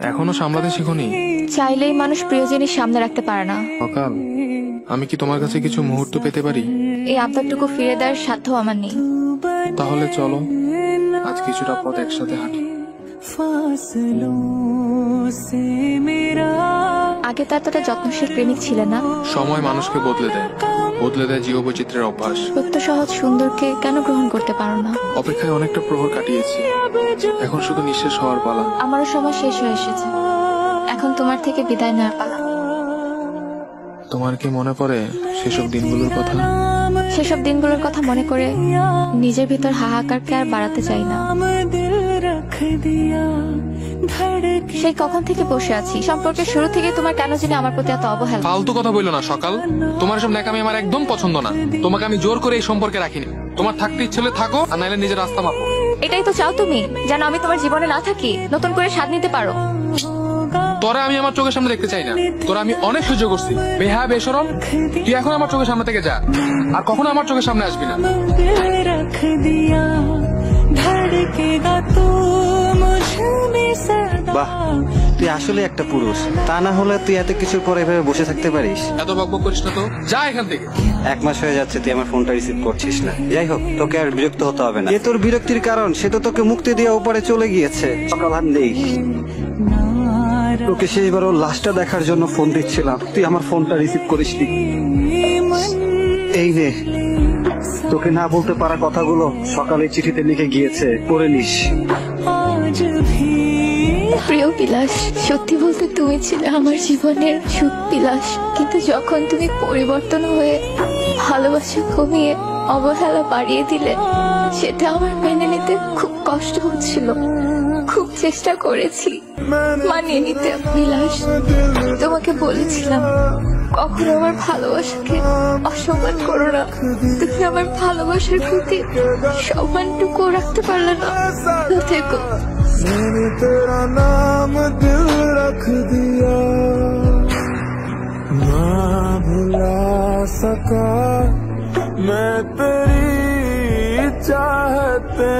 এখনো সামলাতে শিখোনি? চাইলেই মানুষ প্রিয় জিনিস সামনে রাখতে পারে না। সকাল, আমি কি তোমার কাছে কিছু মুহূর্ত পেতে পারি? এই আবদারটুকু ফিরে দেওয়ার সাধ্য আমার নেই। তাহলে চলো আজ কিছুটা পথ একসাথে হাঁটি। আগে তো এতটা যত্নশীল প্রেমিক ছিলে না। সময় মানুষকে বদলে দেয় জীববৈচিত্র্যের অভ্যাস। সত্য সহজ সুন্দরকে কেন গ্রহণ করতে পারো না? অপেক্ষায় অনেকটা প্রহর কাটিয়েছি, এখন শুধু নিঃশেষ হওয়ার পালা। আমারও সময় শেষ হয়ে এসেছে, এখন তোমার থেকে বিদায় নেওয়ার পালা। তোমার কি মনে পড়ে সেসব দিনগুলোর কথা? সেসব দিনগুলোর কথা মনে করে নিজের ভিতর হাহাকারকে আর বাড়াতে চাই না। সেই কখন থেকে বসে আছি, সম্পর্কের শুরু থেকে তোমার কেন জানি আমার প্রতি এত অবহেলা। ফালতু কথা বললো না সকাল, তোমার সব ন্যাকামি আমার একদম পছন্দ না। তোমাকে আমি জোর করে এই সম্পর্কে রাখিনি। তোমার থাকতে ইচ্ছে হলে থাকো, আর নাইলে নিজের রাস্তা মাপো। এটাই তো চাও তুমি, যেন আমি তোমার জীবনে না থাকি, নতুন করে স্বাদ নিতে পারো। তোরা আমি আমার চোখের সামনে দেখতে চাই না। তোরা আমি অনেক সহ্য করছি, বেহা বেশরম। তুই এখন আমার চোখের সামনে থেকে যা, আর কখনো আমার চোখের সামনে আসবি না। বাহ, তুই আসলে একটা পুরুষ। তা না হলে তুই এত কিছুর পর এভাবে বসে থাকতে পারিস? এত বকবক করিস না তো, যা এখান থেকে। 1 মাস হয়ে যাচ্ছে তুই আমার ফোনটা রিসিভ করছিস না। যাই হোক, তোকে আর বিরক্ত হতে হবে না। যে তোর বিরক্তির কারণ, সে তো তোকে মুক্তি দিয়ে উপরে চলে গিয়েছে। সকাল আর নেই। তোকে শেষবার ওর লাশটা দেখার জন্য ফোন দিচ্ছিলাম, তুই আমার ফোনটা রিসিভ করিসনি। এই নে, তোকে না বলতে পারা কথাগুলো সকালে চিঠিতে লিখে গিয়েছে, পড়ে নিস। প্রিয় বিলাস, সত্যি বলতে তুমি ছিলে আমার জীবনের সুখ বিলাস, কিন্তু যখন তুমি পরিবর্তন হয়ে ভালোবাসা কমিয়ে অবহেলা বাড়িয়ে দিলে, সেটা আমার মেনে নিতে খুব কষ্ট হচ্ছিল। খুব চেষ্টা করেছি মানিয়ে নিতে বিলাস। তোমাকে বলেছিলাম কখনো আমার ভালোবাসাকে অসম্মান করো না। তুমি আমার ভালোবাসার প্রতি সম্মানটুকু রাখতে পারলে না। থেকো। मैंने तेरा नाम दिल रख दिया, ना भुला सका मैं तेरी चाहते।